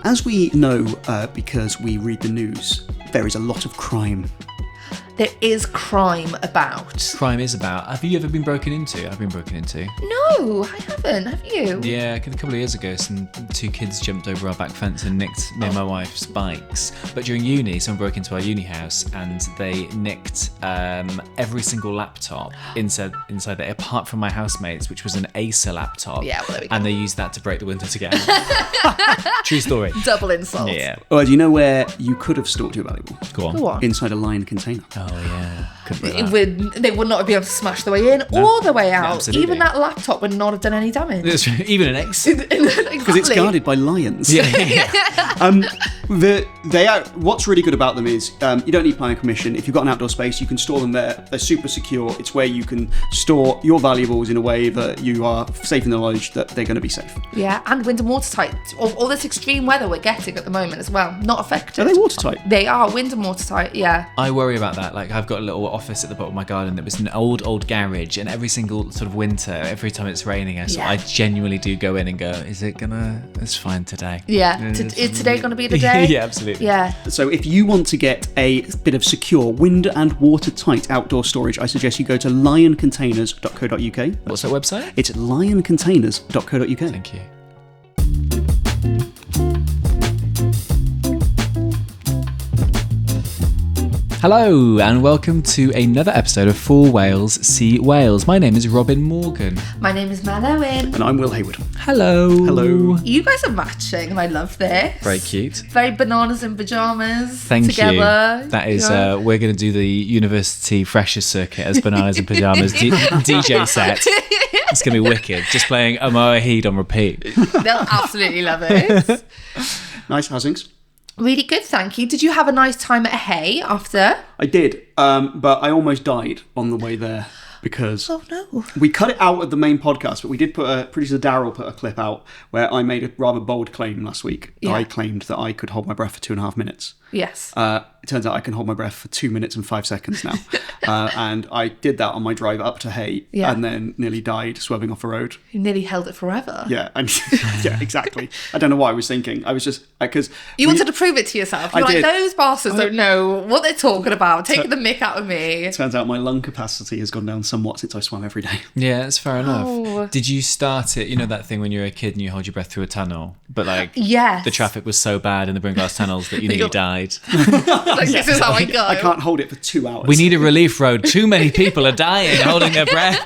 As we know, because we read the news, there is a lot of crime. There is crime about. Crime is about. Have you ever been broken into? I've been broken into. No, I haven't. Have you? Yeah, a couple of years ago, two kids jumped over our back fence and nicked me and my wife's bikes. But during uni, someone broke into our uni house and they nicked every single laptop inside there, apart from my housemates, which was an Acer laptop. Yeah, well, there we go. And they used that to break the window together. True story. Double insult. Yeah. Well, do you know where you could have stored your valuable? Go on. Go on. Inside a lion container. Oh, yeah. Couldn't be that. They would not be able to smash the way in or the way out. absolutely. Even that laptop would not have done any damage. That's right. Even an X. Because it's guarded by lions. Yeah. What's really good about them is you don't need planning permission. If you've got an outdoor space, you can store them there. They're super secure. It's where you can store your valuables in a way that you are safe in the knowledge that they're going to be safe. Yeah, and wind and watertight. All this extreme weather we're getting at the moment as well. Not affected. Are they watertight? They are wind and watertight, yeah. I worry about that. Like, I've got a little office at the bottom of my garden that was an old garage, and every single sort of winter, every time it's raining, I genuinely do go in and go, it's fine today. Yeah, is today going to be the day? Yeah, absolutely. Yeah. So if you want to get a bit of secure wind and watertight outdoor storage, I suggest you go to lioncontainers.co.uk. What's that website? It's lioncontainers.co.uk. Thank you. Hello and welcome to another episode of For Wales, See Wales. My name is Robin Morgan. My name is Mel Owen. And I'm Will Hayward. Hello. Hello. You guys are matching and I love this. Very cute. Very bananas in pyjamas. Thank together. you. That is, we're going to do the university freshers circuit as Bananas in Pyjamas DJ set. It's going to be wicked. Just playing Omar Heed on repeat. They'll absolutely love it. Nice, how's things? Really good, thank you. Did you have a nice time at Hay after? I did, but I almost died on the way there because no. We cut it out of the main podcast, but we did producer Daryl put a clip out where I made a rather bold claim last week. Yeah. I claimed that I could hold my breath for 2.5 minutes. Yes. It turns out I can hold my breath for 2 minutes and 5 seconds now. And I did that on my drive up to Hay and then nearly died swerving off a road. You nearly held it forever. Yeah, and yeah, exactly. I don't know what I was thinking. I was just, because... You wanted to prove it to yourself. You're like, those bastards don't know what they're talking about. Taking the mick out of me. It turns out my lung capacity has gone down somewhat since I swam every day. Yeah, that's fair enough. Oh. Did you start it, you know that thing when you're a kid and you hold your breath through a tunnel, but like yes. the traffic was so bad in the Bringlass tunnels that you nearly died? Like, this is how I go. I can't hold it for 2 hours. We need a relief road. Too many people are dying holding their breath.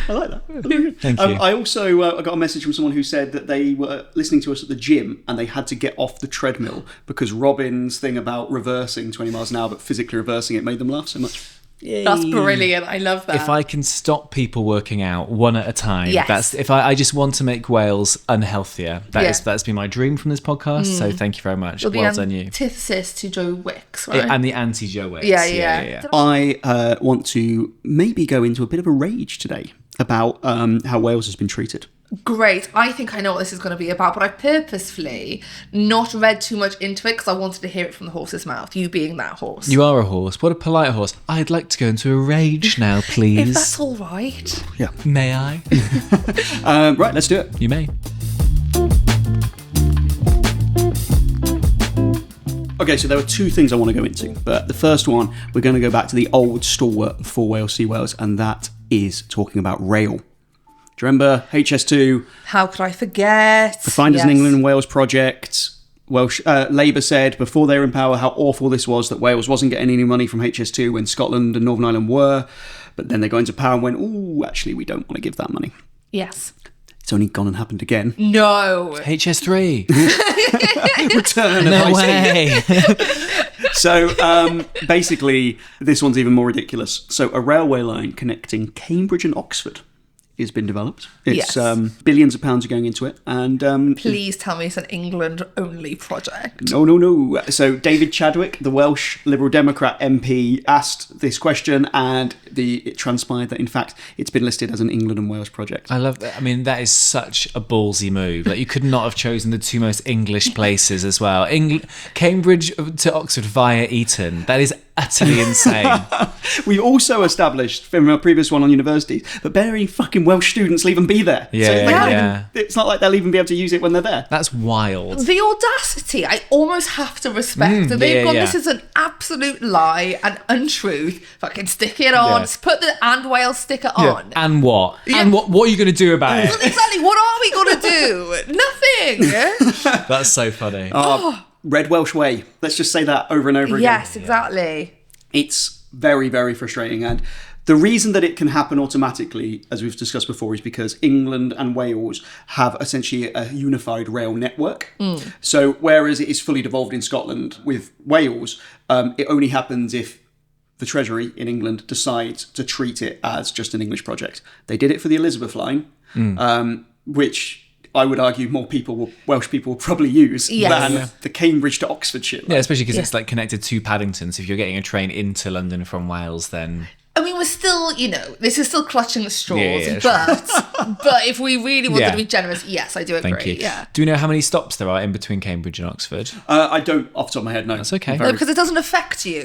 I like that. Thank you. I also I got a message from someone who said that they were listening to us at the gym and they had to get off the treadmill because Robin's thing about reversing 20 miles an hour but physically reversing it made them laugh so much. Yay. That's brilliant. I love that. If I can stop people working out one at a time, Yes. that's if I just want to make Wales unhealthier. That's been my dream from this podcast. So thank you very much. You're Well the done you. Antithesis to Joe Wicks, right? And the anti-Joe Wicks. Yeah. I want to maybe go into a bit of a rage today about how Wales has been treated. Great. I think I know what this is going to be about, but I purposefully not read too much into it because I wanted to hear it from the horse's mouth, you being that horse. You are a horse. What a polite horse. I'd like to go into a rage now, please. If that's all right. Yeah. May I? Right, let's do it. You may. Okay, so there are two things I want to go into, but the first one, we're going to go back to the old stalwart for Wales, See Wales, and that is talking about rail. Do you remember HS2? How could I forget? The Finders in England and Wales project. Welsh Labour said before they were in power how awful this was, that Wales wasn't getting any money from HS2 when Scotland and Northern Ireland were. But then they got into power and went, oh, actually, we don't want to give that money. Yes. It's only gone and happened again. No. HS3. Return of No IT. way. So basically, this one's even more ridiculous. So a railway line connecting Cambridge and Oxford has been developed. It's billions of pounds are going into it. And Please tell me it's an England-only project. No. So David Chadwick, the Welsh Liberal Democrat MP, asked this question and it transpired that, in fact, it's been listed as an England and Wales project. I love that. I mean, that is such a ballsy move. Like, you could not have chosen the two most English places as well. Cambridge to Oxford via Eton. That is utterly insane. We also established from our previous one on universities that very fucking Welsh students will even be there. Yeah. It's not like they'll even be able to use it when they're there. That's wild. The audacity, I almost have to respect. That they've gone, this is an absolute lie and untruth. Fucking stick it on. Yeah. Put the and Wales sticker on. And what? And what are you going to do about it? Exactly. What are we going to do? Nothing. That's so funny. Red Welsh way. Let's just say that over and over again. Yes, exactly. It's very, very frustrating. And the reason that it can happen automatically, as we've discussed before, is because England and Wales have essentially a unified rail network. So whereas it is fully devolved in Scotland, with Wales, it only happens if the Treasury in England decides to treat it as just an English project. They did it for the Elizabeth line, which I would argue more Welsh people will probably use than the Cambridge to Oxfordshire line. Yeah, especially because it's like connected to Paddington. So if you're getting a train into London from Wales, then... I mean, we're still, this is still clutching at straws, Yeah, but if we really wanted to be generous, yes, I do agree. Thank you. Yeah. Do we know how many stops there are in between Cambridge and Oxford? I don't, off the top of my head, no. That's okay. No, because it doesn't affect you.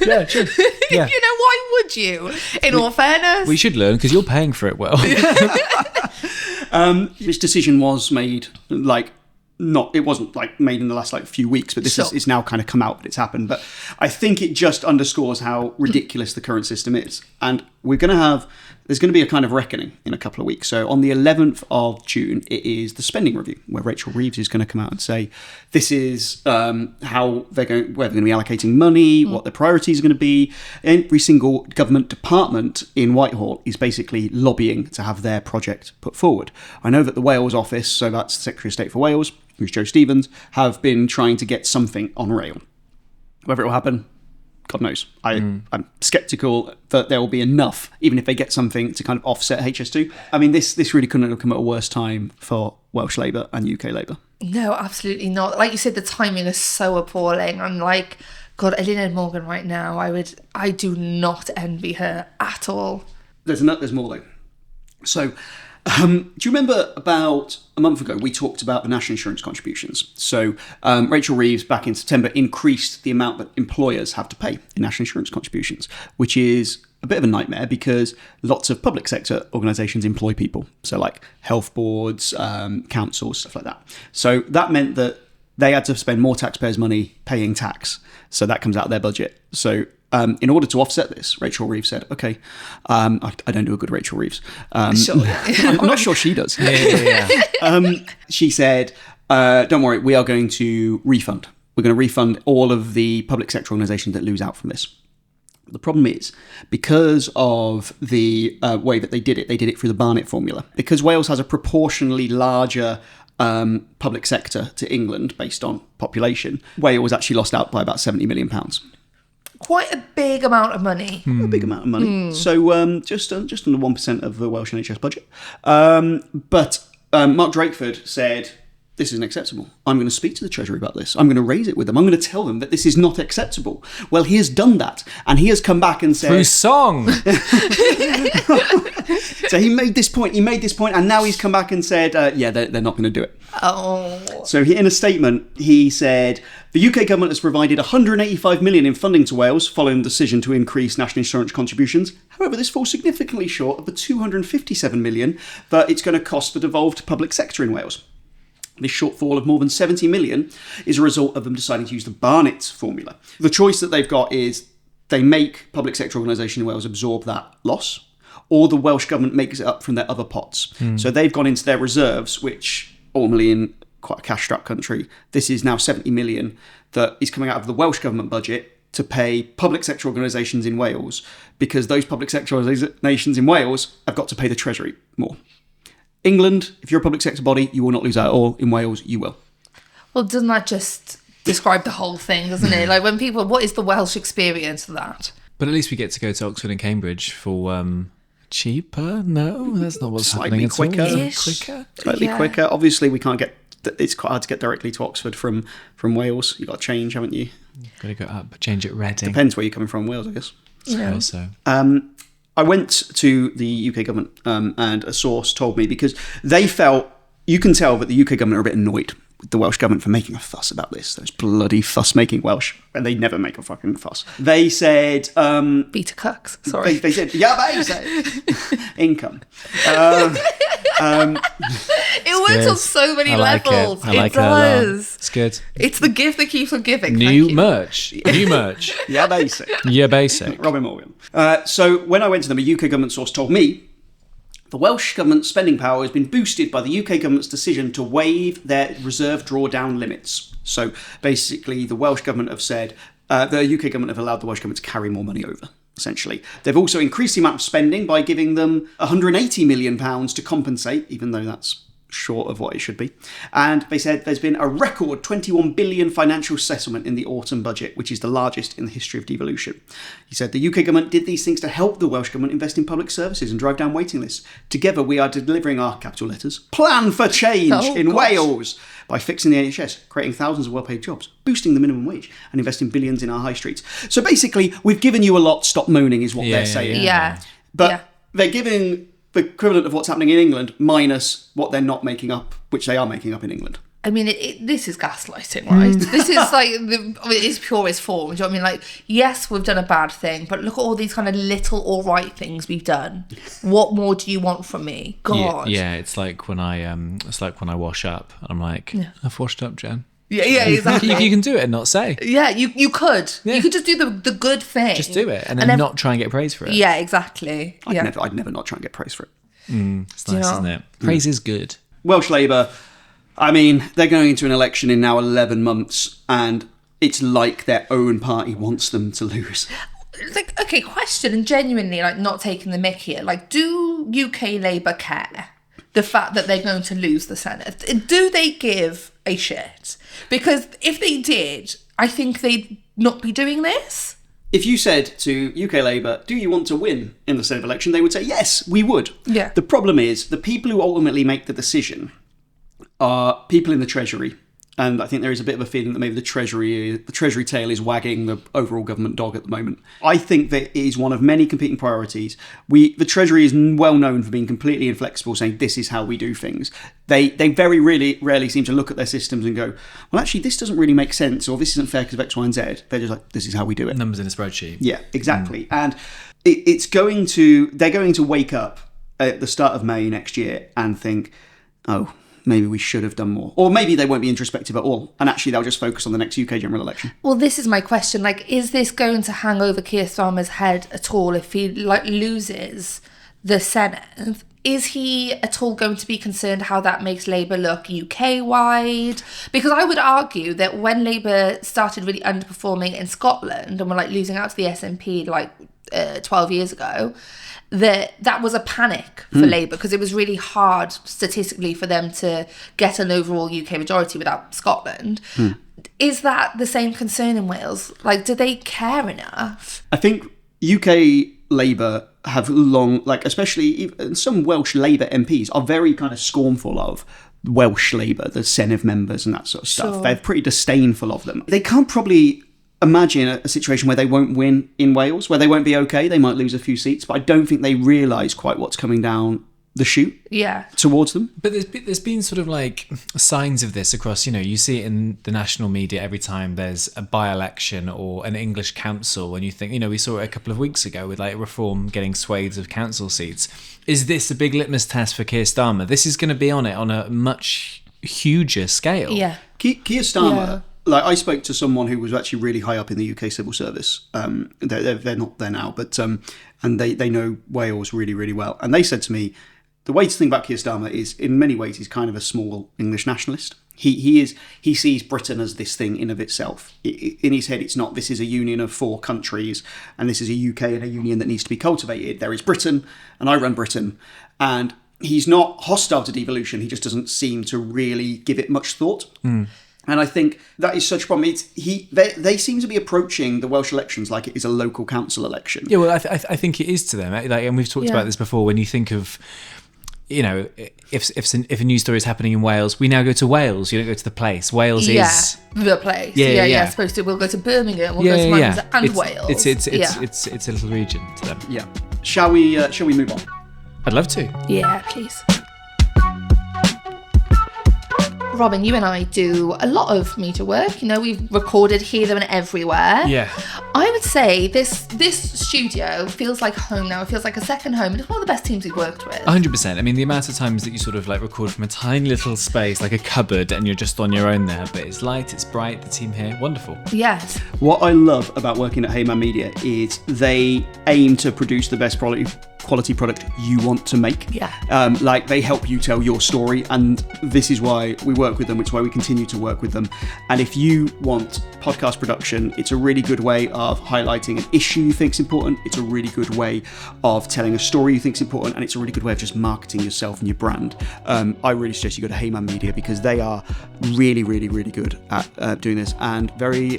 Yeah, true. Yeah. Why would you? In all fairness. We should learn because you're paying for it well. This decision was made, it wasn't made in the last few weeks, but this is now kind of come out that it's happened. But I think it just underscores how ridiculous the current system is. And there's going to be a kind of reckoning in a couple of weeks. So on the 11th of June, it is the spending review, where Rachel Reeves is going to come out and say, this is where they're going to be allocating money, what the priorities are going to be. Every single government department in Whitehall is basically lobbying to have their project put forward. I know that the Wales office, so that's the Secretary of State for Wales, who's Joe Stevens, have been trying to get something on rail. Whether it will happen, God knows. I'm sceptical that there will be enough, even if they get something to kind of offset HS2. I mean, this really couldn't have come at a worse time for Welsh Labour and UK Labour. No, absolutely not. Like you said, the timing is so appalling. And God, Eluned Morgan right now, I do not envy her at all. There's more though. So, do you remember about a month ago we talked about the national insurance contributions? So Rachel Reeves back in September increased the amount that employers have to pay in national insurance contributions, which is a bit of a nightmare because lots of public sector organisations employ people. So like health boards, councils, stuff like that. So that meant that they had to spend more taxpayers' money paying tax. So that comes out of their budget. So in order to offset this, Rachel Reeves said, okay, I don't do a good Rachel Reeves. I'm not sure she does. She said, don't worry, we are going to refund. We're going to refund all of the public sector organisations that lose out from this. The problem is, because of the way that they did it through the Barnett formula. Because Wales has a proportionally larger public sector to England based on population, Wales actually lost out by about £70 million. Quite a big amount of money. A big amount of money. So just under 1% of the Welsh NHS budget. But Mark Drakeford said, this isn't acceptable. I'm going to speak to the Treasury about this. I'm going to raise it with them. I'm going to tell them that this is not acceptable. Well, he has done that. And he has come back and said... Through song! So he made this point, and now he's come back and said, they're not going to do it. Oh. So in a statement, he said, the UK government has provided 185 million in funding to Wales following the decision to increase national insurance contributions. However, this falls significantly short of the 257 million that it's going to cost the devolved public sector in Wales. This shortfall of more than 70 million is a result of them deciding to use the Barnett formula. The choice that they've got is they make public sector organisation in Wales absorb that loss, or the Welsh government makes it up from their other pots. So they've gone into their reserves, which normally in quite a cash-strapped country, this is now 70 million that is coming out of the Welsh government budget to pay public sector organisations in Wales, because those public sector organisations in Wales have got to pay the Treasury more. England, if you're a public sector body, you will not lose out at all. In Wales, you will. Well, doesn't that just describe the whole thing, doesn't it? Like when people, what is the Welsh experience of that? But at least we get to go to Oxford and Cambridge for cheaper. No, that's not what's Slightly happening quicker. at all. Quicker. Slightly quicker. Obviously, we can't get. It's quite hard to get directly to Oxford from Wales. You've got to change, haven't you? Got to go up, change at Reading. Depends where you're coming from, Wales, I guess. Also. I went to the UK government and a source told me, because they felt, you can tell that the UK government are a bit annoyed with the Welsh government for making a fuss about this. Those bloody fuss-making Welsh. And they never make a fucking fuss. They said... Beta cucks, sorry. They said, yeah, basic income. It works on so many levels. I like it does. It's good. It's the gift that keeps on giving. New merch. Yeah, basic. Yeah, basic. Robin Morgan. So when I went to them, a UK government source told me the Welsh government's spending power has been boosted by the UK government's decision to waive their reserve drawdown limits. So basically, the Welsh government have said, the UK government have allowed the Welsh government to carry more money over, essentially. They've also increased the amount of spending by giving them £180 million to compensate, even though that's short of what it should be. And they said there's been a record 21 billion financial settlement in the autumn budget, which is the largest in the history of devolution. He said the UK government did these things to help the Welsh government invest in public services and drive down waiting lists. Together we are delivering our, capital letters, plan for change in Wales by fixing the NHS, creating thousands of well-paid jobs, boosting the minimum wage and investing billions in our high streets. So basically, we've given you a lot, stop moaning is what they're saying. Yeah. But they're giving the equivalent of what's happening in England minus what they're not making up, which they are making up in England. I mean, this is gaslighting, right? This is like, it's purest form. Do you know what I mean? Like, yes, we've done a bad thing, but look at all these kind of little all right things we've done. What more do you want from me? God. Yeah, it's like when I wash up. I'm like, I've washed up, Jen. Yeah, exactly. You can do it and not say. Yeah, you could. Yeah. You could just do the good thing. Just do it and then not try and get praise for it. Yeah, exactly. I'd never not try and get praise for it. It's nice, isn't it? Praise is good. Welsh Labour, I mean, they're going into an election in now 11 months, and it's like their own party wants them to lose. Like, okay, question, and genuinely, like, not taking the mick here. Like, do UK Labour care the fact that they're going to lose the Senate? Do they give a shit? Because if they did, I think they'd not be doing this. If you said to UK Labour, do you want to win in the Senate election, they would say, yes, we would. Yeah. The problem is, the people who ultimately make the decision are people in the Treasury. And I think there is a bit of a feeling that maybe the Treasury tail is wagging the overall government dog at the moment. I think that it is one of many competing priorities. The Treasury is well known for being completely inflexible, saying this is how we do things. They very rarely seem to look at their systems and go, well, actually, this doesn't really make sense, or this isn't fair because of X, Y, and Z. They're just like, this is how we do it. Numbers in a spreadsheet. Yeah, exactly. And they're going to wake up at the start of May next year and think, oh, maybe we should have done more. Or maybe they won't be introspective at all, and actually they'll just focus on the next UK general election. Well, this is my question. Like, is this going to hang over Keir Starmer's head at all if he loses the Senate? Is he at all going to be concerned how that makes Labour look UK-wide? Because I would argue that when Labour started really underperforming in Scotland and were like losing out to the SNP 12 years ago, that was a panic for Labour because it was really hard statistically for them to get an overall UK majority without Scotland. Is that the same concern in Wales? Like, do they care enough? I think UK Labour have long, especially some Welsh Labour MPs are very kind of scornful of Welsh Labour, the Senedd members and that sort of stuff. Sure. They're pretty disdainful of them. They can't probably imagine a situation where they won't win in Wales, where they won't be okay. They might lose a few seats, but I don't think they realise quite what's coming down the chute towards them. But there's been sort of like signs of this across, you see it in the national media every time there's a by-election or an English council, and you think, we saw it a couple of weeks ago with like Reform getting swathes of council seats. Is this a big litmus test for Keir Starmer? This is going to be on a much huger scale. Yeah. Keir Starmer, I spoke to someone who was actually really high up in the UK civil service. They're not there now, but and they know Wales really, really well. And they said to me, the way to think about Keir Starmer is, in many ways, he's kind of a small English nationalist. He sees Britain as this thing in of itself. In his head, it's not, this is a union of 4 countries, and this is a UK and a union that needs to be cultivated. There is Britain, and I run Britain. And he's not hostile to devolution. He just doesn't seem to really give it much thought. And I think that is such a problem. They seem to be approaching the Welsh elections like it is a local council election. Yeah, well, I think it is to them. And we've talked about this before. When you think of, if a news story is happening in Wales, we now go to Wales. You don't go to the place. Wales is the place. Yeah. Supposed to. We'll go to Birmingham. We'll go to Manchester and Wales. It's a little region to them. Yeah. Shall we move on? I'd love to. Yeah, please. Robin, you and I do a lot of media work. You know, we've recorded here, there and everywhere. Yeah. I would say this studio feels like home now. It feels like a second home, and it's one of the best teams we've worked with. 100%. I mean, the amount of times that you sort of like record from a tiny little space, like a cupboard, and you're just on your own there, but it's light, it's bright, the team here, wonderful. Yes. What I love about working at Heyman Media is they aim to produce the best quality product you want to make. Yeah. Like they help you tell your story, and this is why we work with them, which is why we continue to work with them. And if you want podcast production, it's a really good way of highlighting an issue you think's important. It's a really good way of telling a story you think's important, and it's a really good way of just marketing yourself and your brand. I really suggest you go to Heyman Media because they are really, really, really good at doing this, and very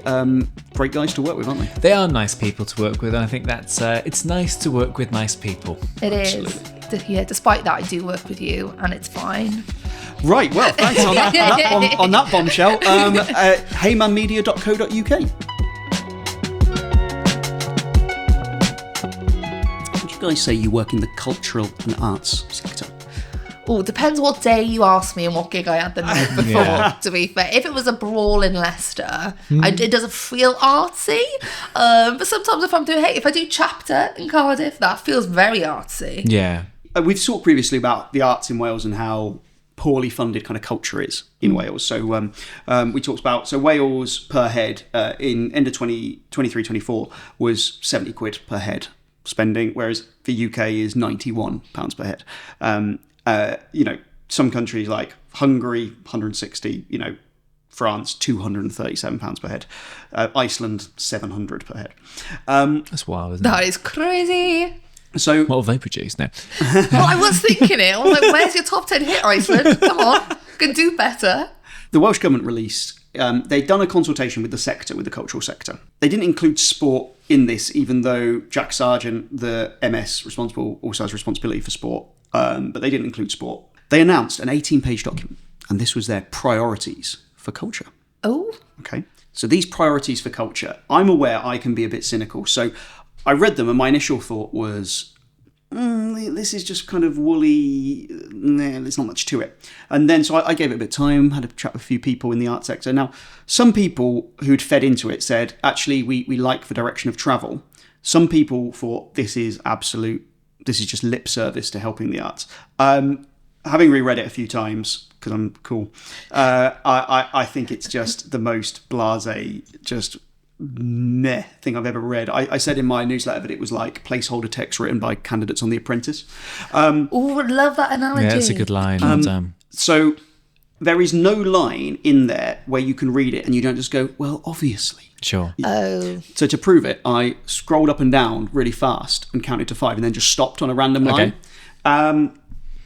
great guys to work with, aren't they? They are nice people to work with, and I think that's it's nice to work with nice people. It is. Yeah, despite that, I do work with you, and it's fine. Right, well, thanks on that bombshell. heymanmedia.co.uk. Would you guys say you work in the cultural and arts sector? Oh, depends what day you ask me and what gig I had the night before, to be fair. If it was a brawl in Leicester, it doesn't feel artsy. But sometimes if I do chapter in Cardiff, that feels very artsy. Yeah. We've talked previously about the arts in Wales and how poorly funded kind of culture is in Wales. So we talked about, Wales per head in end of 23-24 was 70 quid per head spending, whereas the UK is £91 per head. Some countries like Hungary, 160, France, £237 per head. Iceland, 700 per head. That's wild, isn't it? That is crazy. So what will they produce now? Well, I was thinking it. I was like, where's your top 10 hit, Iceland? Come on, can do better. The Welsh Government released, they'd done a consultation with the sector, with the cultural sector. They didn't include sport in this, even though Jack Sargent, the MS responsible, also has responsibility for sport, but they didn't include sport. They announced an 18-page document, and this was their priorities for culture. Oh. Okay. So these priorities for culture, I'm aware I can be a bit cynical. So I read them, and my initial thought was, this is just kind of woolly, there's not much to it. And then, so I gave it a bit of time, had a chat with a few people in the art sector. Now, some people who'd fed into it said, actually, we like the direction of travel. Some people thought this is just lip service to helping the arts. Having reread it a few times, because I'm cool, I think it's just the most blasé, just meh thing I've ever read. I said in my newsletter that it was like placeholder text written by candidates on The Apprentice. Oh, I love that analogy. Yeah, it's a good line. So there is no line in there where you can read it and you don't just go, well, obviously. Sure. Oh. So to prove it, I scrolled up and down really fast and counted to 5 and then just stopped on a random line.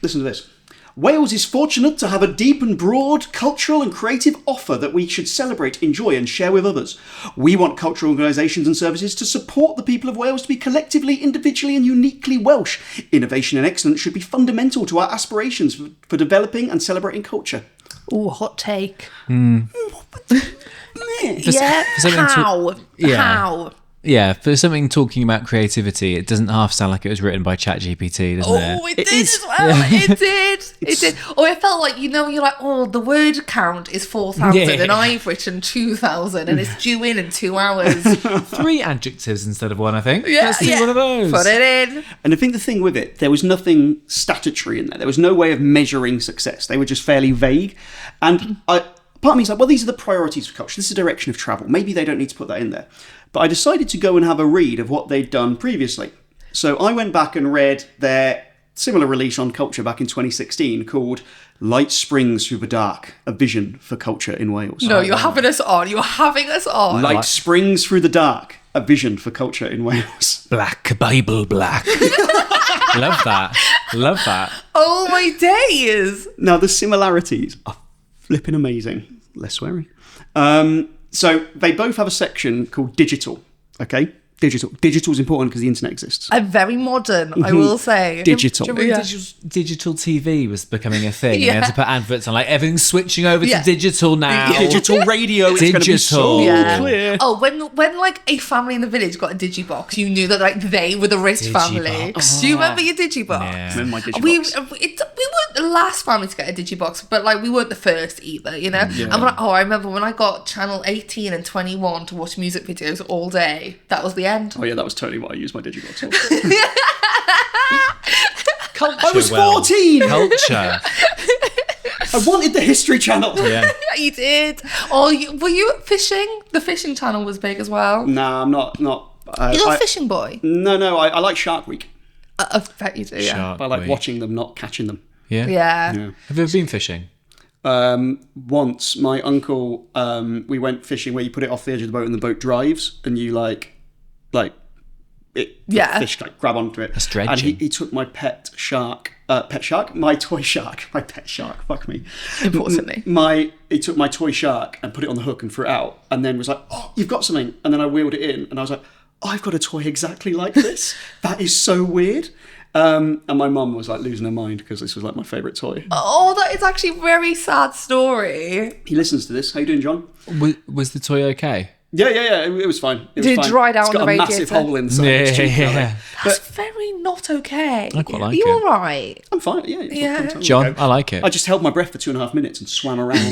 Listen to this. Wales is fortunate to have a deep and broad cultural and creative offer that we should celebrate, enjoy and share with others. We want cultural organisations and services to support the people of Wales to be collectively, individually and uniquely Welsh. Innovation and excellence should be fundamental to our aspirations for developing and celebrating culture. Ooh, hot take. Yeah. How? Yeah, for something talking about creativity, it doesn't half sound like it was written by ChatGPT, doesn't it? Oh, it did as well. It did. It did. Or it felt like, you're like, the word count is 4,000 and I've written 2,000 and it's due in 2 hours. 3 adjectives instead of 1, I think. Yeah, Let's do one of those. Put it in. And I think the thing with it, there was nothing statutory in there. There was no way of measuring success. They were just fairly vague. And part of me is like, well, these are the priorities for culture. This is the direction of travel. Maybe they don't need to put that in there. But I decided to go and have a read of what they'd done previously. So I went back and read their similar release on culture back in 2016 called Light Springs Through the Dark, A Vision for Culture in Wales. No, you're having us on. You're having us on. Light Springs Through the Dark, A Vision for Culture in Wales. Black Bible Black. Love that. Love that. Oh my days. Now the similarities are flipping amazing. Less swearing. So they both have a section called digital, okay? Digital. Digital is important because the internet exists. I'm very modern, I will say. Digital. Do you remember digital TV was becoming a thing? Yeah. They had to put adverts on, like, everything's switching over to digital now. Digital radio, it's going to be so clear. Oh, when like a family in the village got a digibox, you knew that like they were the rich family. Do you remember your digibox? I remember my digibox. We we weren't the last family to get a digibox, but like we weren't the first either, you know. Yeah. And I remember when I got channel 18 and 21 to watch music videos all day. That was the end. Oh yeah, that was totally what I used my digibox for. Culture. I was 14. Culture. I wanted the History Channel. Yeah. You did. Oh, were you at fishing? The fishing channel was big as well. Nah, I'm not. You're not a fishing boy. No. I like Shark Week. I bet you do. Yeah. Shark I like Week. watching them, not catching them. Yeah. Yeah. Have you ever been fishing? Once my uncle, we went fishing where you put it off the edge of the boat and the boat drives, and you like it. Yeah. The fish like grab onto it. That's dredging. And he took my my toy shark. Fuck me. Importantly. He took my toy shark and put it on the hook and threw it out, and then was like, "Oh, you've got something." And then I wheeled it in, and I was like, oh, "I've got a toy exactly like this. That is so weird." And my mum was like losing her mind because this was like my favourite toy. Oh, that is actually a very sad story. He listens to this. How you doing, John? Was the toy okay? Yeah. It was fine. It was Did it fine. dry down It's got the a massive radiator? hole inside. It's cheap, Yeah. That's very not okay. I quite like Are you it. all right? I'm fine. Yeah. Yeah. John, Okay. I like it. I just held my breath for 2.5 minutes and swam around.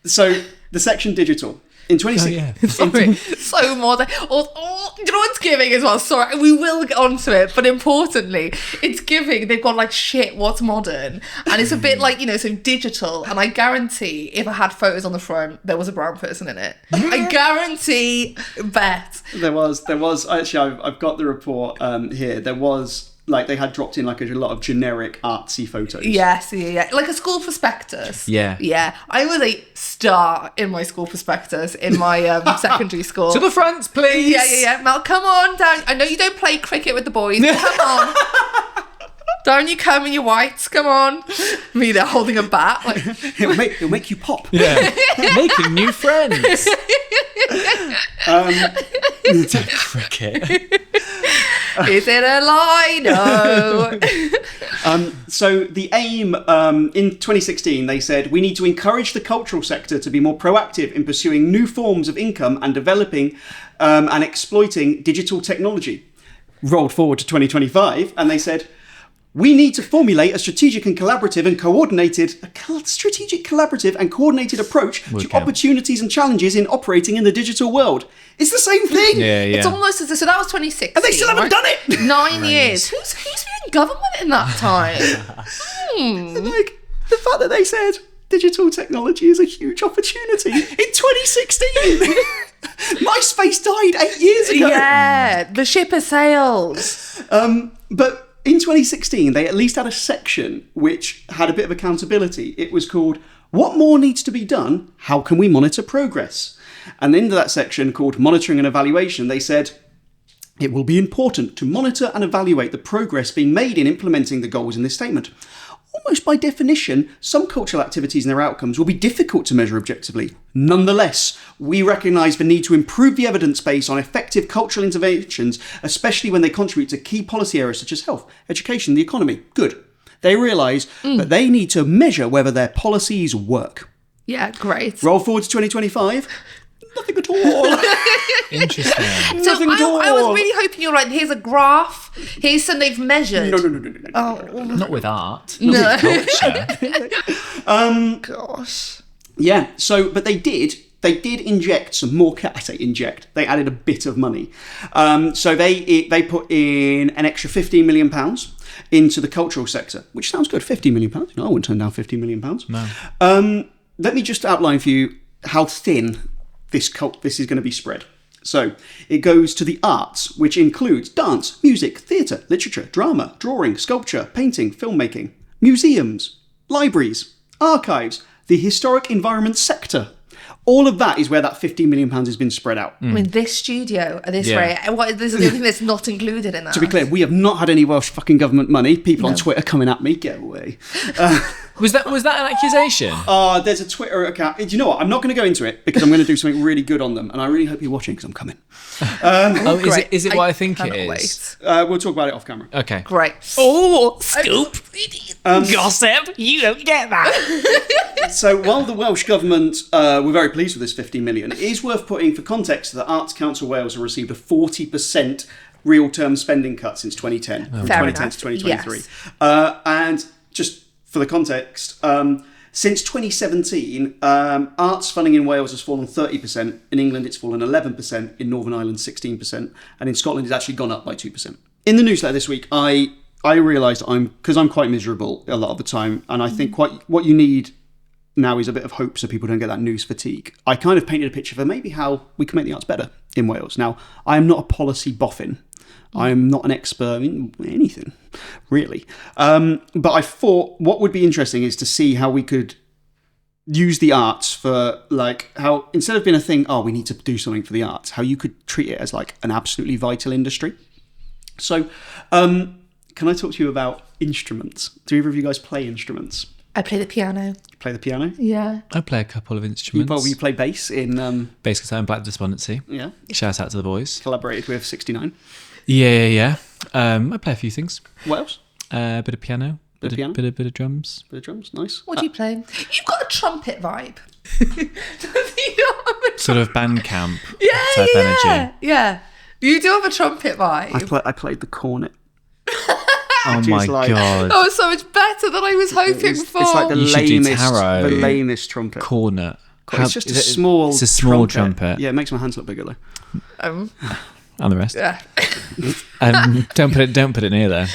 So the section digital. In 2016, Sorry, so modern. Oh, you know what's giving as well? Sorry, we will get onto it, but importantly, it's giving. They've gone like, shit, what's modern? And it's a bit like, so digital. And I guarantee if I had photos on the front, there was a brown person in it. I guarantee, bet. there was actually, I've got the report here. There was, like, they had dropped in like a lot of generic artsy photos. Yes, yeah. Like a school prospectus. Yeah. Yeah. I was a star in my school prospectus in my secondary school. To the front, please. Yeah. Mel, come on down. I know you don't play cricket with the boys, but come on. Down you come in your whites, come on. Me there holding a bat. Like, It'll make you pop. Yeah. Making new friends. Cricket. is it a lie? No. So the aim in 2016, they said, we need to encourage the cultural sector to be more proactive in pursuing new forms of income and developing and exploiting digital technology. Rolled forward to 2025, and they said, we need to formulate a strategic and collaborative approach to opportunities and challenges in operating in the digital world. It's the same thing. Yeah. It's almost as if, so that was 2016. And they still haven't done it. 9 years. Who's been in government in that time? Like, the fact that they said digital technology is a huge opportunity in 2016. MySpace died 8 years ago. Yeah, the ship has sailed. But in 2016, they at least had a section which had a bit of accountability. It was called, What More Needs to Be Done? How Can We Monitor Progress? And into that section called Monitoring and Evaluation, they said, it will be important to monitor and evaluate the progress being made in implementing the goals in this statement. Almost by definition, some cultural activities and their outcomes will be difficult to measure objectively. Nonetheless, we recognise the need to improve the evidence base on effective cultural interventions, especially when they contribute to key policy areas such as health, education, the economy. Good. They realise that they need to measure whether their policies work. Yeah, great. Roll forward to 2025. Nothing at all. Interesting. So Nothing at all. I was really hoping you're like, here's a graph, here's something they've measured. No. Oh, Not with art. no. Not with culture. Gosh. Yeah, so, but they did inject some more, I say inject, they added a bit of money. So they put in an extra £15 million into the cultural sector, which sounds good, £50 million. I wouldn't turn down £50 million. No. Let me just outline for you how thin this is going to be spread. So it goes to the arts, which includes dance, music, theatre, literature, drama, drawing, sculpture, painting, filmmaking, museums, libraries, archives, the historic environment sector. All of that is where that £15 million has been spread out. I mean, this studio at this rate, this is the only thing that's not included in that. To be clear, we have not had any Welsh fucking government money. People on Twitter coming at me, get away. Was that an accusation? There's a Twitter account. Do you know what? I'm not going to go into it because I'm going to do something really good on them, and I really hope you're watching because I'm coming. Is it what I think it cannot is? We'll talk about it off camera. Okay. Great. Oh, scoop. Gossip. You don't get that. So while the Welsh Government were very pleased with this 50 million, it is worth putting for context that Arts Council Wales have received a 40% real term spending cut since 2010, from Fair 2010 enough. to 2023. Yes. And just for the context, since 2017, arts funding in Wales has fallen 30%. In England, it's fallen 11%. In Northern Ireland, 16%. And in Scotland, it's actually gone up by 2%. In the newsletter this week, I realised because I'm quite miserable a lot of the time, and I think what you need now is a bit of hope so people don't get that news fatigue. I kind of painted a picture for maybe how we can make the arts better in Wales. Now, I am not a policy boffin. I am not an expert in anything, really. But I thought what would be interesting is to see how we could use the arts for, like, how instead of being a thing, we need to do something for the arts, how you could treat it as like an absolutely vital industry. So, can I talk to you about instruments? Do either of you guys play instruments? I play the piano. You play the piano? Yeah. I play a couple of instruments. You play bass in... Bass guitar and Black Despondency. Yeah. Shout out to the boys. Collaborated with 69. Yeah. I play a few things. What else? Bit of piano. Bit of drums. Bit of drums, nice. What do you play? You've got a trumpet vibe. Sort of Bandcamp Yeah, energy. Yeah. You do have a trumpet vibe. I played the cornet. Oh my god. That was so much better than I was hoping for. It's like the You should do lamest, tarot. the lamest trumpet. Cornet. It's just a small It's a small trumpet. Yeah, it makes my hands look bigger though. And the rest. Yeah. Don't put it near there.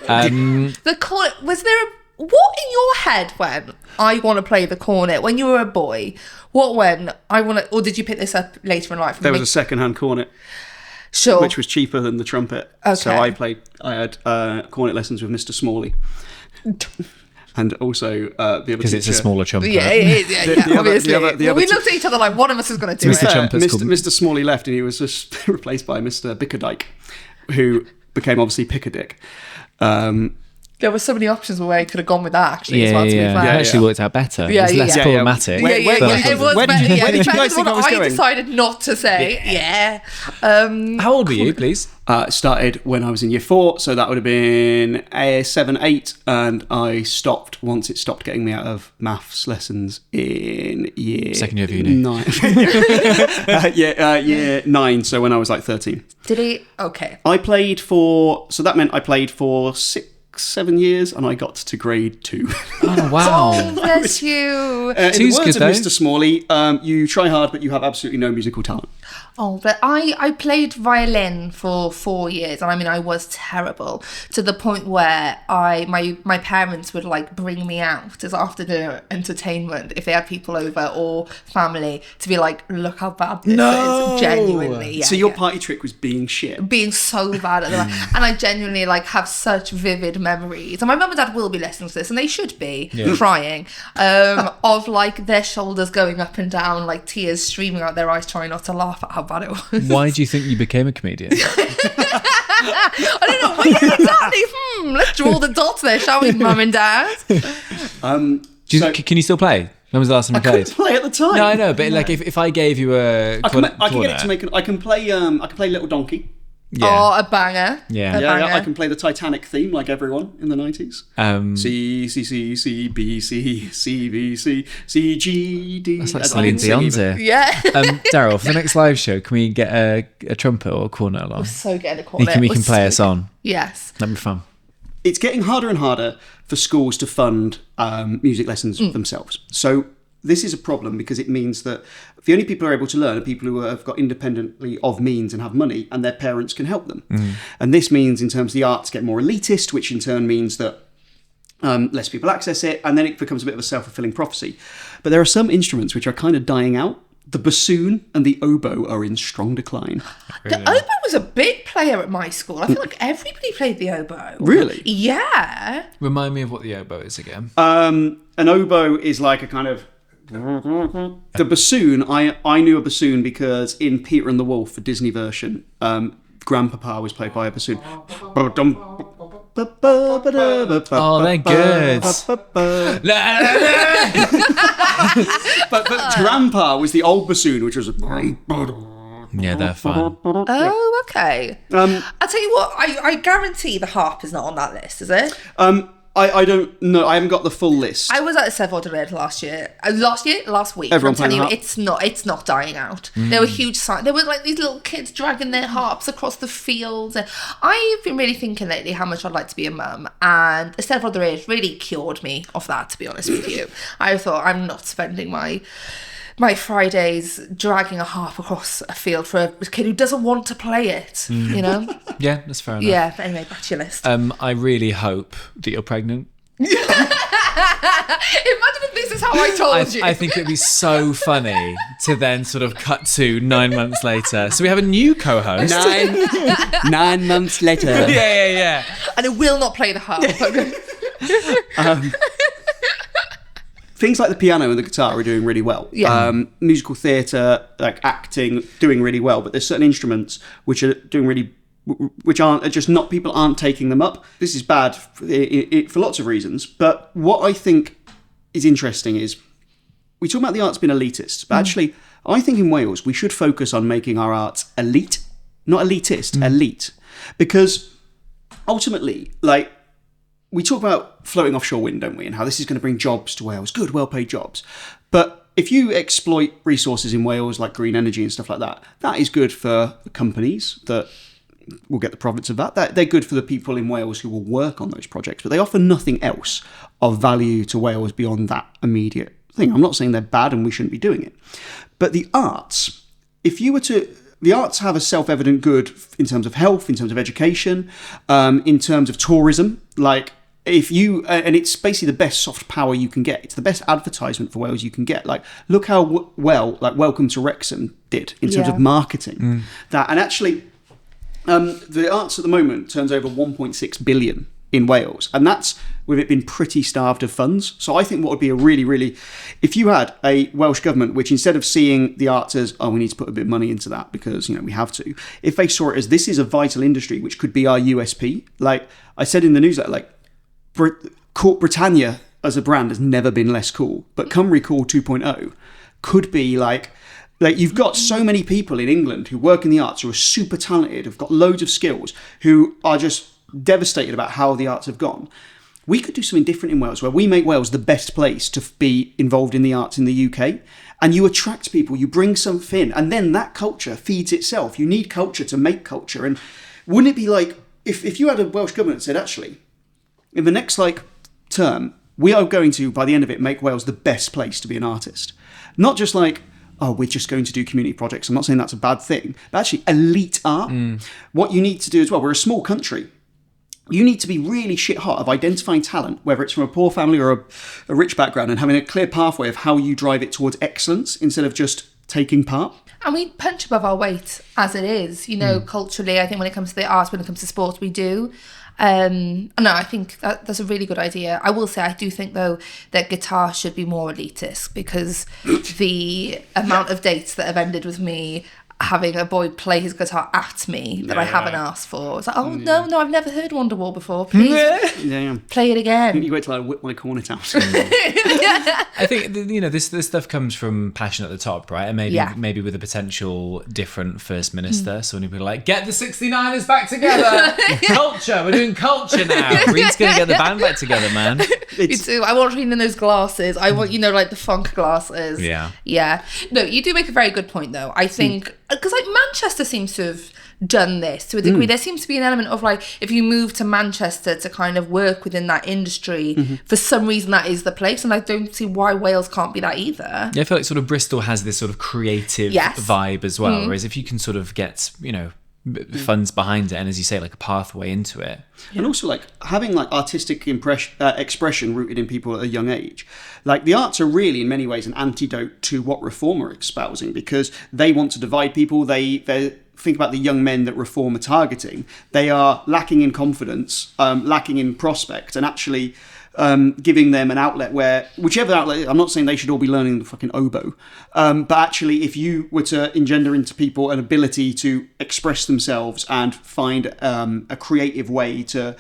The cornet, what in your head when I want to play the cornet when you were a boy? Or did you pick this up later in life? There was a second-hand cornet, sure, which was cheaper than the trumpet. Okay. So I had cornet lessons with Mr. Smalley. And also the other Because it's a teacher- smaller trumpet. Yeah, it is. Yeah, The other- obviously. the other we two- looked at each other like one of us is going to do Mr. it. Trumpet's called- Mr. Smalley left and he was just replaced by Mr. Bickerdike, who became obviously Pickerdick. There were so many options where I could have gone with that actually as well, to be fair. It actually worked out better. Yeah, It was less yeah. problematic. Yeah, Yeah, it was where did better. you- Yeah, where did you it guys depends think on I was what going? decided not to say. Yeah. How old were you, please? Started when I was in year 4, so that would have been 7, 8, and I stopped once it stopped getting me out of maths lessons in year... Second year of uni. 9. Year 9, so when I was like 13. Did he? Okay. So that meant I played for 6, 7 years, and I got to grade 2. Oh, wow. Oh, bless you. In the Two's words good, of though. Mr. Smalley, you try hard, but you have absolutely no musical talent. Oh, but I played violin for 4 years, and I mean I was terrible to the point where my parents would like bring me out as after dinner entertainment if they had people over or family to be like, look how bad this is. Genuinely, yeah. So your yeah. party trick was being shit. Being so bad at the and I genuinely like have such vivid memories, and my mum and dad will be listening to this, and they should be crying of like their shoulders going up and down, like tears streaming out their eyes, trying not to laugh at how bad it was. Why do you think you became a comedian? I don't know. Well, yeah, exactly. Let's draw the dots there, shall we, mum and dad? Can you still play? When was the last time you I couldn't played? play at the time. No, I know, but like if I gave you a I can get it cornet- to make. I can play Little Donkey. Yeah. Oh, a banger. Yeah. A banger. I can play the Titanic theme like everyone in the 90s. C C C C B C C B C C G D. That's like I Celine didn't sing Dion's either. here. Yeah. Daryl, for the next live show, can we get a trumpet or a cornet along? So getting a cornet. We can play us on. Yes. That'd be fun. It's getting harder and harder for schools to fund music lessons themselves. So this is a problem because it means that the only people who are able to learn are people who have got independently of means and have money, and their parents can help them. And this means in terms of the arts get more elitist, which in turn means that less people access it, and then it becomes a bit of a self-fulfilling prophecy. But there are some instruments which are kind of dying out. The bassoon and the oboe are in strong decline. The oboe was a big player at my school. I feel like everybody played the oboe. Really? Yeah. Remind me of what the oboe is again. An oboe is like a kind of... The bassoon, I knew a bassoon because in Peter and the Wolf, the Disney version, Grandpapa was played by a bassoon. Oh, they're good. But Grandpa was the old bassoon, which was... Yeah, they're fun. Oh, okay. I'll tell you what, I guarantee the harp is not on that list, is it? I don't know. I haven't got the full list. I was at a Steddfod last week. Everyone I'm telling you, playing it's not dying out. There were huge signs. There were like these little kids dragging their harps across the fields. And I've been really thinking lately how much I'd like to be a mum, and a Steddfod really cured me of that. To be honest with you, I thought I'm not spending my Fridays dragging a harp across a field for a kid who doesn't want to play it, you know? Yeah, that's fair enough. Yeah, but anyway, back to your list. I really hope that you're pregnant. Imagine if this is how I told you. I think it'd be so funny to then sort of cut to 9 months later. So we have a new co-host. 9 months later. Yeah. And it will not play the harp. Things like the piano and the guitar are doing really well. Yeah. Musical theatre, like acting, doing really well. But there's certain instruments which are doing really, which aren't just not, people aren't taking them up. This is bad for lots of reasons. But what I think is interesting is we talk about the arts being elitist, but actually I think in Wales we should focus on making our arts elite, not elitist, elite, because ultimately, like, we talk about floating offshore wind, don't we, and how this is going to bring jobs to Wales, good, well-paid jobs. But if you exploit resources in Wales, like green energy and stuff like that, that is good for companies that will get the profits of that. They're good for the people in Wales who will work on those projects, but they offer nothing else of value to Wales beyond that immediate thing. I'm not saying they're bad and we shouldn't be doing it. But the arts, the arts have a self-evident good in terms of health, in terms of education, in terms of tourism. Like, if you, and it's basically the best soft power you can get. It's the best advertisement for Wales you can get. Like, look how well, like, Welcome to Wrexham did in terms of marketing. That, and actually, the arts at the moment turns over 1.6 billion in Wales, and that's with it being pretty starved of funds. So I think what would be a really, really, if you had a Welsh government which, instead of seeing the arts as, we need to put a bit of money into that because, we have to, if they saw it as, this is a vital industry which could be our USP. Like I said in the newsletter, like, Britannia as a brand has never been less cool, but Cymru Cool 2.0 could be like you've got so many people in England who work in the arts who are super talented, have got loads of skills, who are just devastated about how the arts have gone. We could do something different in Wales, where we make Wales the best place to be involved in the arts in the UK, and you attract people, you bring something in, and then that culture feeds itself. You need culture to make culture. And wouldn't it be like, if you had a Welsh government that said, actually, in the next term, we are going to, by the end of it, make Wales the best place to be an artist. Not just like, we're just going to do community projects. I'm not saying that's a bad thing, but actually elite art. What you need to do as well, we're a small country. You need to be really shit hot of identifying talent, whether it's from a poor family or a rich background, and having a clear pathway of how you drive it towards excellence instead of just taking part. And we punch above our weight as it is, culturally. I think when it comes to the arts, when it comes to sports, we do. No, I think that's a really good idea. I will say, I do think, though, that guitar should be more elitist, because the amount of dates that have ended with me having a boy play his guitar at me that I haven't asked for. It's like, no, I've never heard Wonderwall before. Please play it again. You wait till I whip my cornet out. I think, this stuff comes from passion at the top, right? And maybe with a potential different first minister. So when people are like, get the 69ers back together. Culture. We're doing culture now. Reed's going to get the band back together, man. Me too. I want Reed in those glasses. I want, like the funk glasses. Yeah. No, you do make a very good point, though. I think, because like Manchester seems to have done this to a degree. There seems to be an element of like, if you move to Manchester to kind of work within that industry, for some reason that is the place, and I don't see why Wales can't be that either. Yeah, I feel like sort of Bristol has this sort of creative vibe as well, whereas if you can sort of get, funds behind it, and as you say, like a pathway into it. And also like having like artistic expression rooted in people at a young age. Like the arts are really in many ways an antidote to what Reform are espousing, because they want to divide people. They think about the young men that Reform are targeting. They are lacking in confidence, lacking in prospect, and actually giving them an outlet where, whichever outlet, I'm not saying they should all be learning the fucking oboe, but actually if you were to engender into people an ability to express themselves and find a creative way to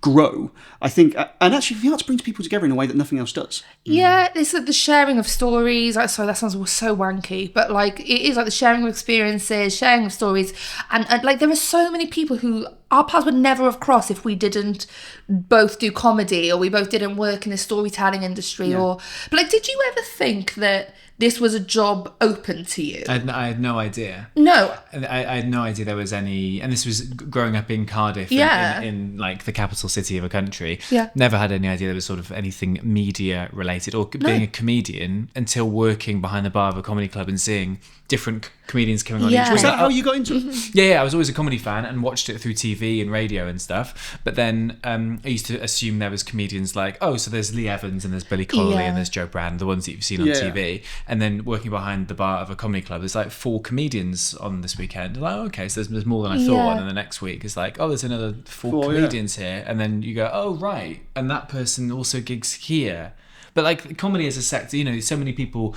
grow, I think, and actually the arts brings people together in a way that nothing else does. Yeah, it's like the sharing of stories. Sorry, that sounds so wanky, but like it is like the sharing of experiences, sharing of stories, and like there are so many people who our paths would never have crossed if we didn't both do comedy or we both didn't work in the storytelling industry. But like, did you ever think that this was a job open to you? I had no idea. No. I had no idea there was any, and this was growing up in Cardiff, in like the capital city of a country. Yeah. Never had any idea there was sort of anything media related or being a comedian until working behind the bar of a comedy club and seeing different comedians coming on each week. Was that how you got into it? Yeah, I was always a comedy fan and watched it through TV and radio and stuff. But then I used to assume there was comedians like, oh, so there's Lee Evans and there's Billy Connolly and there's Joe Brand, the ones that you've seen on TV. And then working behind the bar of a comedy club, there's like 4 comedians on this weekend. Like, oh, okay, so there's more than I thought. And then the next week it's like, oh, there's another 4 comedians here. And then you go, oh, right. And that person also gigs here. But like comedy as a sector, you know, so many people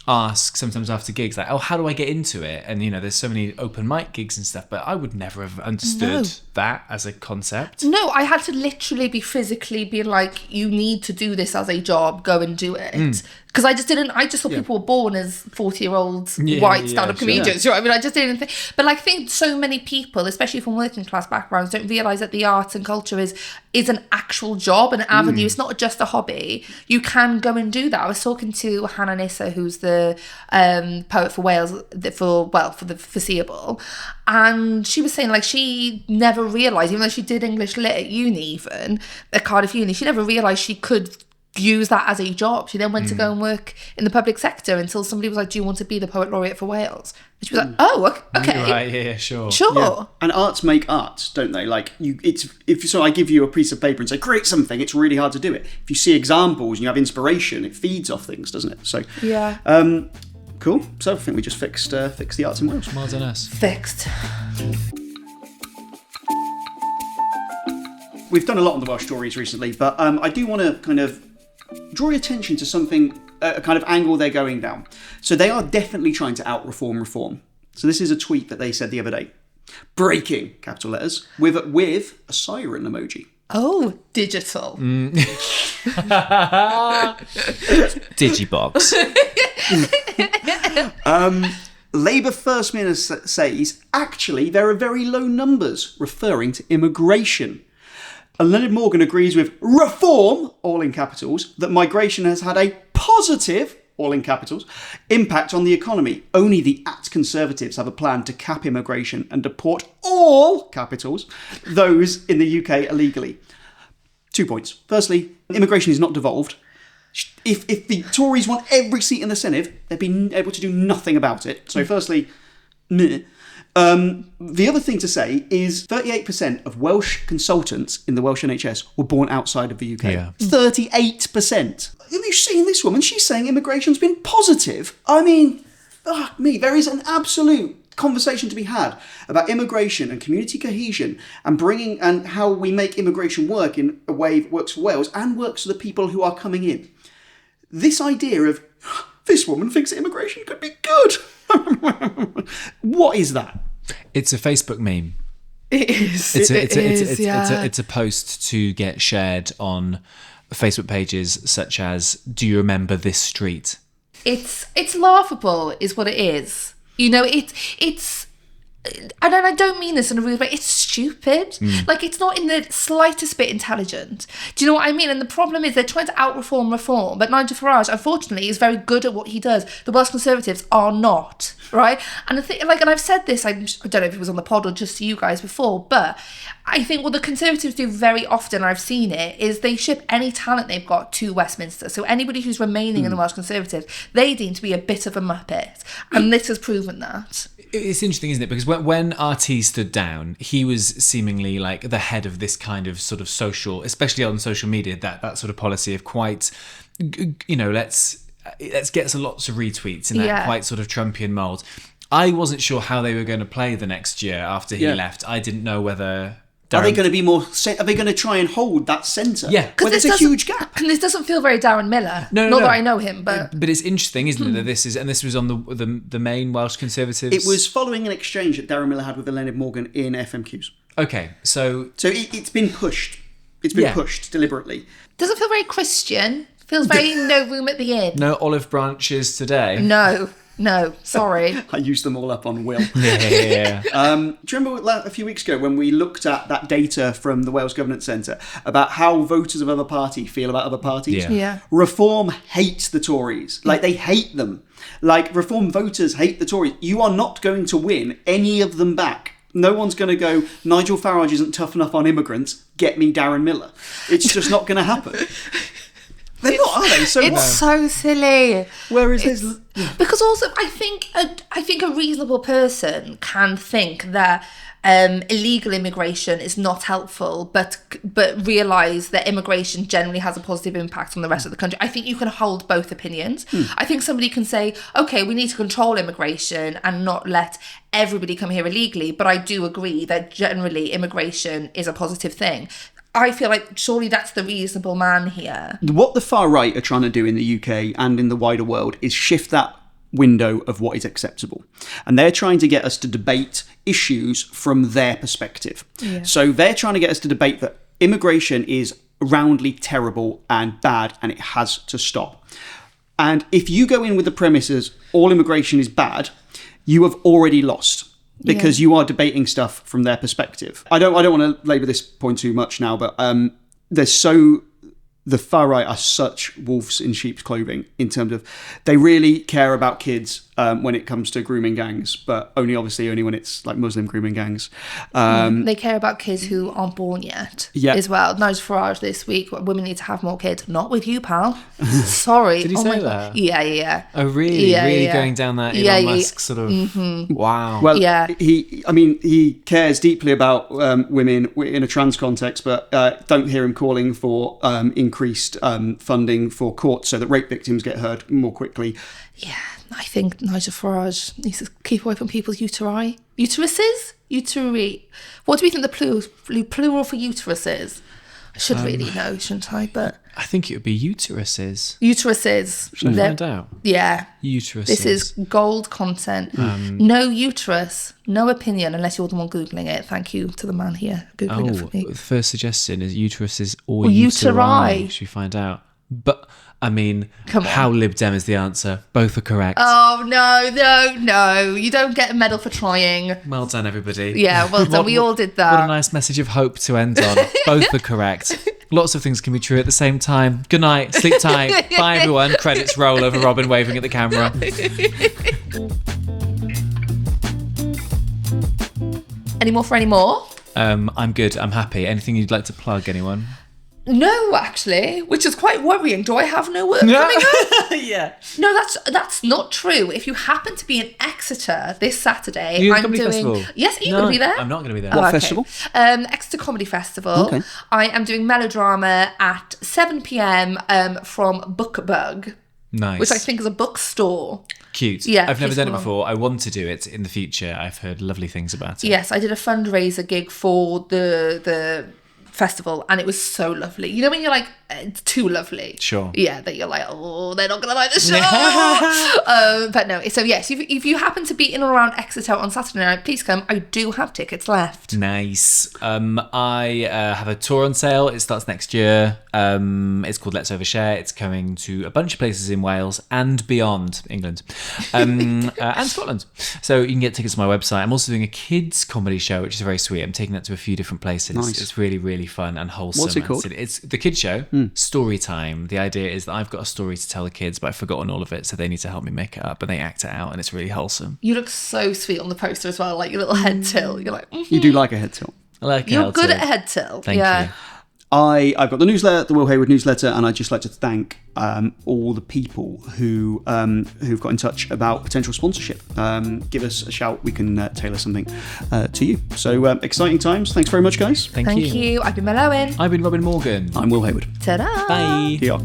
ask sometimes after gigs like, oh, how do I get into it? And you know, there's so many open mic gigs and stuff, but I would never have understood that as a concept. No, I had to literally be physically be like, you need to do this as a job, go and do it. Because I just thought people were born as 40-year-old white stand-up comedians. You know what I mean? I just didn't think. But like, I think so many people, especially from working class backgrounds, don't realise that the arts and culture is an actual job, an avenue. It's not just a hobby. You can go and do that. I was talking to Hannah Nissa, who's the poet for Wales for the foreseeable, and she was saying like she never realised, even though she did English lit at uni, even at Cardiff Uni, she never realised she could use that as a job. She then went to go and work in the public sector until somebody was like, do you want to be the poet laureate for Wales? And she was like, oh, okay. Right, yeah, sure. Yeah. And arts make arts, don't they? Like, I give you a piece of paper and say, create something, it's really hard to do it. If you see examples and you have inspiration, it feeds off things, doesn't it? So, cool. So I think we just fixed the arts in Wales. Well done us. Fixed. We've done a lot on the Welsh stories recently, but I do want to kind of draw your attention to something, a kind of angle they're going down. So they are definitely trying to reform. So this is a tweet that they said the other day. Breaking, capital letters, with a siren emoji. Oh, digital. Digibox. Labour First Minister says, actually, there are very low numbers, referring to immigration. And Leonard Morgan agrees with reform, all in capitals, that migration has had a positive, all in capitals, impact on the economy. Only the Conservatives have a plan to cap immigration and deport all, capitals, those in the UK illegally. 2 points. Firstly, immigration is not devolved. If the Tories want every seat in the Senate, they'd be able to do nothing about it. So firstly, meh. The other thing to say is 38% of Welsh consultants in the Welsh NHS were born outside of the UK. Yeah. 38%. Have you seen this woman? She's saying immigration's been positive. I mean, fuck me. There is an absolute conversation to be had about immigration and community cohesion and how we make immigration work in a way that works for Wales and works for the people who are coming in. This idea of this woman thinks that immigration could be good. What is that? It's a Facebook meme. It is. It's a post to get shared on Facebook pages such as, do you remember this street? It's laughable is what it is. You know, it's and I don't mean this in a rude way, it's stupid. Like, it's not in the slightest bit intelligent. Do you know what I mean? And the problem is they're trying to reform, but Nigel Farage, unfortunately, is very good at what he does. The Welsh Conservatives are not, right? And the thing, like, and I've said this, I don't know if it was on the pod or just to you guys before, but I think what the Conservatives do very often, I've seen it, is they ship any talent they've got to Westminster. So anybody who's remaining in the Welsh Conservatives, they deem to be a bit of a muppet. And this has proven that. It's interesting, isn't it? Because when RT stood down, he was seemingly like the head of this kind of sort of social, especially on social media, that sort of policy of quite, you know, let's get some lots of retweets in that quite sort of Trumpian mould. I wasn't sure how they were going to play the next year after he left. I didn't know whether... Are they going to be more? Are they going to try and hold that centre? Yeah, because there's a huge gap. And this doesn't feel very Darren Miller. Not that I know him, but it's interesting, isn't it? That this was on the main Welsh Conservatives. It was following an exchange that Darren Miller had with Leonard Morgan in FMQs. Okay, so it's been pushed. It's been pushed deliberately. Doesn't feel very Christian. Feels very no room at the inn. No olive branches today. No. No, sorry. I used them all up on Will. Yeah. Do you remember a few weeks ago when we looked at that data from the Wales Governance Centre about how voters of other parties feel about other parties? Yeah. Reform hates the Tories. Like, they hate them. Like, Reform voters hate the Tories. You are not going to win any of them back. No one's going to go, Nigel Farage isn't tough enough on immigrants, get me Darren Miller. It's just not going to happen. They're not, are they? So It's so silly. Whereas there's... Because also, I think a reasonable person can think that illegal immigration is not helpful, but realise that immigration generally has a positive impact on the rest of the country. I think you can hold both opinions. I think somebody can say, okay, we need to control immigration and not let everybody come here illegally, but I do agree that generally immigration is a positive thing. I feel like surely that's the reasonable man here. What the far right are trying to do in the UK and in the wider world is shift that window of what is acceptable. And they're trying to get us to debate issues from their perspective. Yeah. So they're trying to get us to debate that immigration is roundly terrible and bad and it has to stop. And if you go in with the premises all immigration is bad, you have already lost. Because you are debating stuff from their perspective. I don't want to labour this point too much now, but the far right are such wolves in sheep's clothing in terms of they really care about kids when it comes to grooming gangs, but only when it's like Muslim grooming gangs. They care about kids who aren't born yet as well. Nigel Farage this week, women need to have more kids. Not with you, pal. Sorry. Did he say that? Yeah. Oh, really? Really going down that Elon Musk sort of... Mm-hmm. Wow. Well, he cares deeply about women in a trans context, but don't hear him calling for increased funding for courts so that rape victims get heard more quickly. Yeah, I think Nigel Farage needs to keep away from people's uteri. Uteruses? Uteri. What do we think the plural for uterus is? I should really know, shouldn't I? But I think it would be uteruses. Uteruses. Should I find out? Yeah. Uteruses. This is gold content. No uterus, no opinion, unless you're the one Googling it. Thank you to the man here Googling it for me. The first suggestion is uteruses or uteri. Should we find out? But, I mean, Come on. how Lib Dem is the answer? Both are correct. Oh, no. You don't get a medal for trying. Well done, everybody. Yeah, well done. We all did that. What a nice message of hope to end on. Both are correct. Lots of things can be true at the same time. Good night. Sleep tight. Bye, everyone. Credits roll over Robin waving at the camera. Any more for any more? I'm good. I'm happy. Anything you'd like to plug, anyone? No, actually, which is quite worrying. Do I have no work coming up? Yeah. No, that's not true. If you happen to be in Exeter this Saturday, You're I'm Comedy doing. Festival? Yes, are you going to be there? I'm not going to be there. What festival? Exeter Comedy Festival. Okay. I am doing melodrama at 7 p.m. From Bookbug, Nice. which I think is a bookstore. Cute. Yeah, I've never please done it come before. I want to do it in the future. I've heard lovely things about it. Yes, I did a fundraiser gig for the festival and it was so lovely. You know when you're like, it's too lovely. Sure. Yeah, that you're like, oh, they're not going to like the show. But no, so yes, if you happen to be in or around Exeter on Saturday night, please come. I do have tickets left. Nice. I have a tour on sale. It starts next year. It's called Let's Overshare. It's coming to a bunch of places in Wales and beyond England and Scotland. So you can get tickets on my website. I'm also doing a kids comedy show, which is very sweet. I'm taking that to a few different places. Nice. It's really, really fun and wholesome. What's it called? It's the kids show. Story time. The idea is that I've got a story to tell the kids, but I've forgotten all of it, so they need to help me make it up, and they act it out, and it's really wholesome. You look so sweet on the poster as well, like your little head tilt. You're like, You do like a head tilt. I like You're good at head tilt. Thank you. I've got the newsletter, the Will Hayward newsletter, and I'd just like to thank all the people who've got in touch about potential sponsorship. Give us a shout. We can tailor something to you. So exciting times. Thanks very much, guys. Thank Thank you. you. I've been Mel Owen. I've been Robin Morgan. I'm Will Hayward. Ta-da. Bye. Yeah.